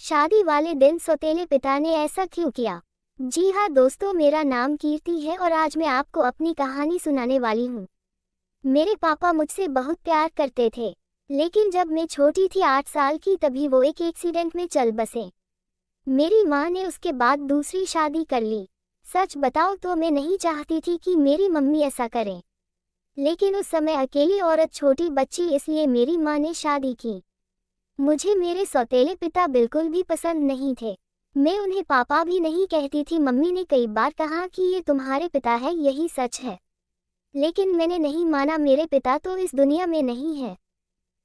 शादी वाले दिन सौतेले पिता ने ऐसा क्यों किया? जी हाँ दोस्तों, मेरा नाम कीर्ति है और आज मैं आपको अपनी कहानी सुनाने वाली हूँ। मेरे पापा मुझसे बहुत प्यार करते थे, लेकिन जब मैं छोटी थी 8 साल की तभी वो एक एक्सीडेंट में चल बसे। मेरी माँ ने उसके बाद दूसरी शादी कर ली। सच बताओ तो मैं नहीं चाहती थी कि मेरी मम्मी ऐसा करें, लेकिन उस समय अकेली औरत, छोटी बच्ची, इसलिए मेरी माँ ने शादी की। मुझे मेरे सौतेले पिता बिल्कुल भी पसंद नहीं थे। मैं उन्हें पापा भी नहीं कहती थी। मम्मी ने कई बार कहा कि ये तुम्हारे पिता है, यही सच है, लेकिन मैंने नहीं माना। मेरे पिता तो इस दुनिया में नहीं है।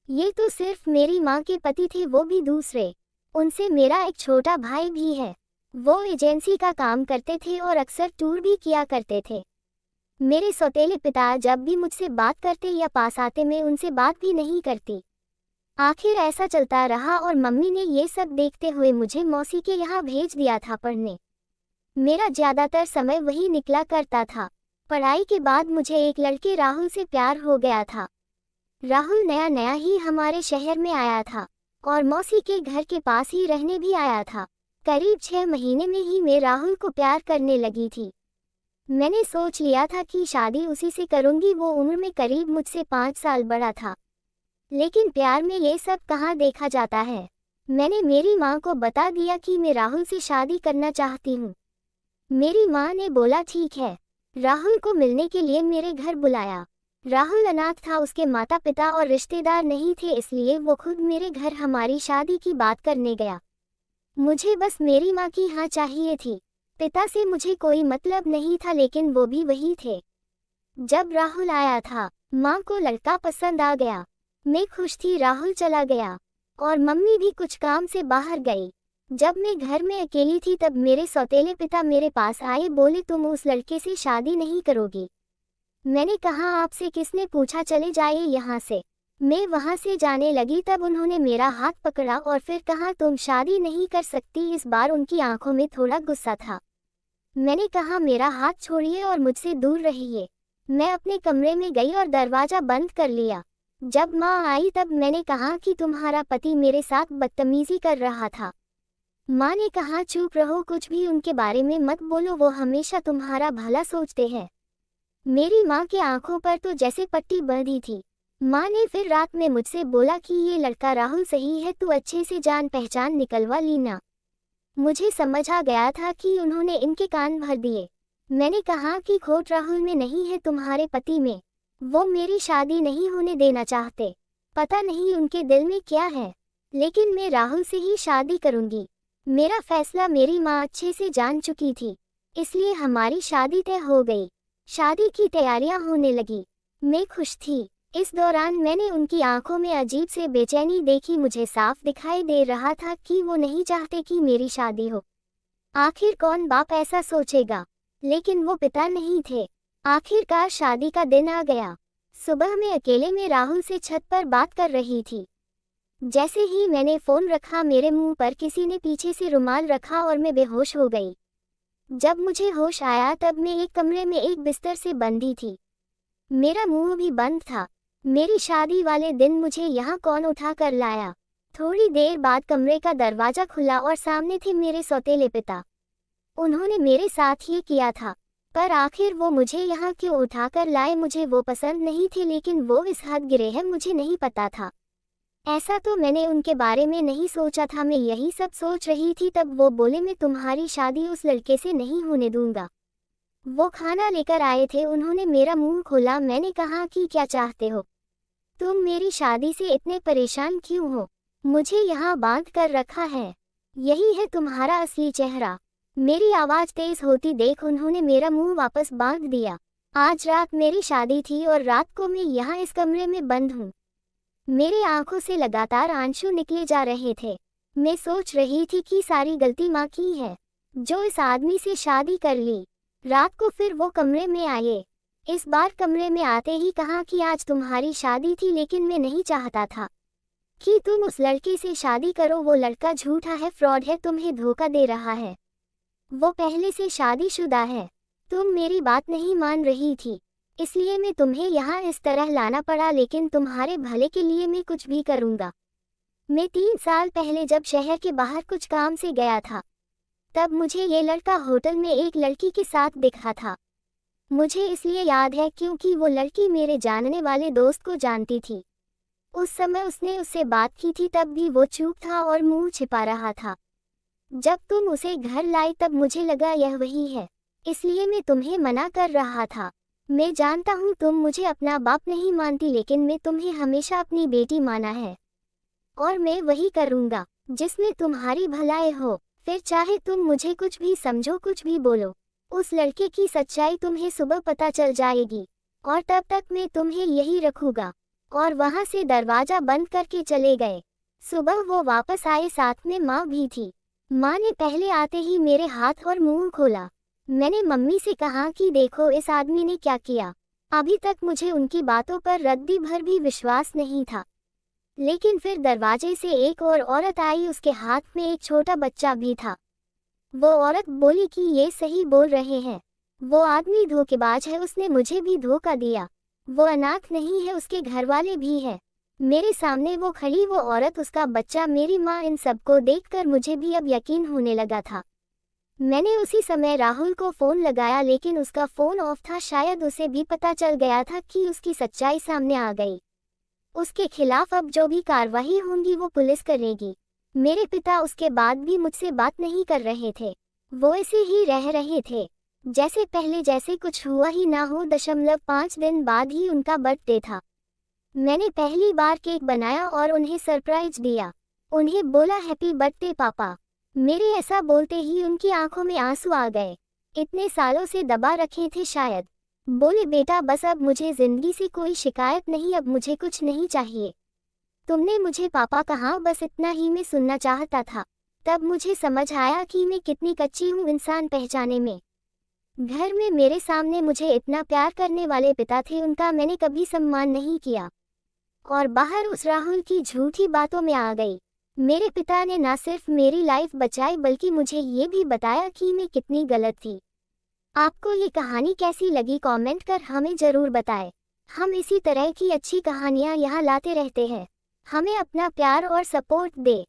ये तो सिर्फ मेरी माँ के पति थे, वो भी दूसरे। उनसे मेरा एक छोटा भाई भी है। वो एजेंसी का काम करते थे और अक्सर टूर भी किया करते थे। मेरे सौतेले पिता जब भी मुझसे बात करते या पास आते, मैं उनसे बात भी नहीं करती। आखिर ऐसा चलता रहा और मम्मी ने ये सब देखते हुए मुझे मौसी के यहाँ भेज दिया था पढ़ने। मेरा ज़्यादातर समय वही निकला करता था। पढ़ाई के बाद मुझे एक लड़के राहुल से प्यार हो गया था। राहुल नया नया ही हमारे शहर में आया था और मौसी के घर के पास ही रहने भी आया था। करीब 6 महीने में ही मैं राहुल को प्यार करने लगी थी। मैंने सोच लिया था कि शादी उसी से करूँगी। वो उम्र में करीब मुझसे 5 साल बड़ा था, लेकिन प्यार में ये सब कहाँ देखा जाता है। मैंने मेरी माँ को बता दिया कि मैं राहुल से शादी करना चाहती हूँ। मेरी माँ ने बोला ठीक है। राहुल को मिलने के लिए मेरे घर बुलाया। राहुल अनाथ था, उसके माता पिता और रिश्तेदार नहीं थे, इसलिए वो खुद मेरे घर हमारी शादी की बात करने गया। मुझे बस मेरी माँ की हाँ चाहिए थी। पिता से मुझे कोई मतलब नहीं था, लेकिन वो भी वही थे। जब राहुल आया था, माँ को लड़का पसंद आ गया। मैं खुश थी। राहुल चला गया और मम्मी भी कुछ काम से बाहर गई। जब मैं घर में अकेली थी तब मेरे सौतेले पिता मेरे पास आए, बोले तुम उस लड़के से शादी नहीं करोगी? मैंने कहा आपसे किसने पूछा, चले जाइए यहाँ से। मैं वहाँ से जाने लगी तब उन्होंने मेरा हाथ पकड़ा और फिर कहा तुम शादी नहीं कर सकती। इस बार उनकी आंखों में थोड़ा गुस्सा था। मैंने कहा मेरा हाथ छोड़िए और मुझसे दूर रहिए। मैं अपने कमरे में गई और दरवाज़ा बंद कर लिया। जब माँ आई तब मैंने कहा कि तुम्हारा पति मेरे साथ बदतमीजी कर रहा था। माँ ने कहा चुप रहो, कुछ भी उनके बारे में मत बोलो, वो हमेशा तुम्हारा भला सोचते हैं। मेरी माँ के आंखों पर तो जैसे पट्टी बंधी थी। माँ ने फिर रात में मुझसे बोला कि ये लड़का राहुल सही है, तू अच्छे से जान पहचान निकलवा लीना। मुझे समझ आ गया था कि उन्होंने इनके कान भर दिए। मैंने कहा कि खोट राहुल में नहीं है, तुम्हारे पति में। वो मेरी शादी नहीं होने देना चाहते। पता नहीं उनके दिल में क्या है, लेकिन मैं राहुल से ही शादी करूंगी। मेरा फैसला मेरी माँ अच्छे से जान चुकी थी, इसलिए हमारी शादी तय हो गई। शादी की तैयारियां होने लगी। मैं खुश थी। इस दौरान मैंने उनकी आंखों में अजीब से बेचैनी देखी। मुझे साफ दिखाई दे रहा था कि वो नहीं चाहते कि मेरी शादी हो। आखिर कौन बाप ऐसा सोचेगा, लेकिन वो पिता नहीं थे। आखिरकार शादी का दिन आ गया। सुबह मैं अकेले में राहुल से छत पर बात कर रही थी। जैसे ही मैंने फोन रखा, मेरे मुंह पर किसी ने पीछे से रुमाल रखा और मैं बेहोश हो गई। जब मुझे होश आया तब मैं एक कमरे में एक बिस्तर से बंधी थी। मेरा मुंह भी बंद था। मेरी शादी वाले दिन मुझे यहाँ कौन उठा कर लाया? थोड़ी देर बाद कमरे का दरवाजा खुला और सामने थे मेरे सौतेले पिता। उन्होंने मेरे साथ ये किया था, पर आखिर वो मुझे यहाँ क्यों उठा कर लाए? मुझे वो पसंद नहीं थे, लेकिन वो इस हद गिरे हैं मुझे नहीं पता था। ऐसा तो मैंने उनके बारे में नहीं सोचा था। मैं यही सब सोच रही थी तब वो बोले मैं तुम्हारी शादी उस लड़के से नहीं होने दूंगा। वो खाना लेकर आए थे। उन्होंने मेरा मुंह खोला। मैंने कहा कि क्या चाहते हो? तुम मेरी शादी से इतने परेशान क्यों हो? मुझे यहाँ बांध कर रखा है। यही है तुम्हारा असली चेहरा। मेरी आवाज़ तेज होती देख उन्होंने मेरा मुंह वापस बांध दिया। आज रात मेरी शादी थी और रात को मैं यहाँ इस कमरे में बंद हूँ। मेरी आंखों से लगातार आंसू निकले जा रहे थे। मैं सोच रही थी कि सारी गलती माँ की है, जो इस आदमी से शादी कर ली। रात को फिर वो कमरे में आए। इस बार कमरे में आते ही कहा कि आज तुम्हारी शादी थी, लेकिन मैं नहीं चाहता था कि तुम उस लड़के से शादी करो। वो लड़का झूठा है, फ्रॉड है, तुम्हें धोखा दे रहा है। वो पहले से शादीशुदा है। तुम मेरी बात नहीं मान रही थी, इसलिए मैं तुम्हें यहाँ इस तरह लाना पड़ा, लेकिन तुम्हारे भले के लिए मैं कुछ भी करूँगा। मैं 3 साल पहले जब शहर के बाहर कुछ काम से गया था, तब मुझे ये लड़का होटल में एक लड़की के साथ दिखा था। मुझे इसलिए याद है क्योंकि वो लड़की मेरे जानने वाले दोस्त को जानती थी। उस समय उसने उससे बात की थी, तब भी वो चुप था और मुंह छिपा रहा था। जब तुम उसे घर लाई तब मुझे लगा यह वही है, इसलिए मैं तुम्हें मना कर रहा था। मैं जानता हूँ तुम मुझे अपना बाप नहीं मानती, लेकिन मैं तुम्हें हमेशा अपनी बेटी माना है और मैं वही करूँगा जिसमें तुम्हारी भलाई हो, फिर चाहे तुम मुझे कुछ भी समझो, कुछ भी बोलो। उस लड़के की सच्चाई तुम्हें सुबह पता चल जाएगी और तब तक मैं तुम्हें यही रखूँगा। और वहाँ से दरवाज़ा बंद करके चले गए। सुबह वो वापस आए, साथ में माँ भी थी। माँ ने पहले आते ही मेरे हाथ और मुंह खोला। मैंने मम्मी से कहा कि देखो इस आदमी ने क्या किया। अभी तक मुझे उनकी बातों पर रद्दी भर भी विश्वास नहीं था, लेकिन फिर दरवाजे से एक और औरत आई, उसके हाथ में एक छोटा बच्चा भी था। वो औरत बोली कि ये सही बोल रहे हैं, वो आदमी धोखेबाज है, उसने मुझे भी धोखा दिया। वो अनाथ नहीं है, उसके घर वाले भी हैं। मेरे सामने वो खड़ी वो औरत, उसका बच्चा, मेरी माँ, इन सबको देखकर मुझे भी अब यकीन होने लगा था। मैंने उसी समय राहुल को फ़ोन लगाया, लेकिन उसका फ़ोन ऑफ था। शायद उसे भी पता चल गया था कि उसकी सच्चाई सामने आ गई। उसके खिलाफ अब जो भी कार्रवाई होंगी वो पुलिस करेगी। मेरे पिता उसके बाद भी मुझसे बात नहीं कर रहे थे, वो ऐसे ही रह रहे थे जैसे पहले, जैसे कुछ हुआ ही ना हो। 5 दिन बाद ही उनका बर्थडे था। मैंने पहली बार केक बनाया और उन्हें सरप्राइज दिया। उन्हें बोला हैप्पी बर्थडे पापा। मेरे ऐसा बोलते ही उनकी आंखों में आंसू आ गए। इतने सालों से दबा रखे थे शायद। बोले बेटा बस अब मुझे जिंदगी से कोई शिकायत नहीं, अब मुझे कुछ नहीं चाहिए। तुमने मुझे पापा कहा, बस इतना ही मैं सुनना चाहता था। तब मुझे समझ आया कि मैं कितनी कच्ची हूँ इंसान पहचाने में। घर में मेरे सामने मुझे इतना प्यार करने वाले पिता थे, उनका मैंने कभी सम्मान नहीं किया और बाहर उस राहुल की झूठी बातों में आ गई। मेरे पिता ने ना सिर्फ मेरी लाइफ बचाई बल्कि मुझे ये भी बताया कि मैं कितनी गलत थी। आपको ये कहानी कैसी लगी कमेंट कर हमें ज़रूर बताएं। हम इसी तरह की अच्छी कहानियाँ यहाँ लाते रहते हैं। हमें अपना प्यार और सपोर्ट दें।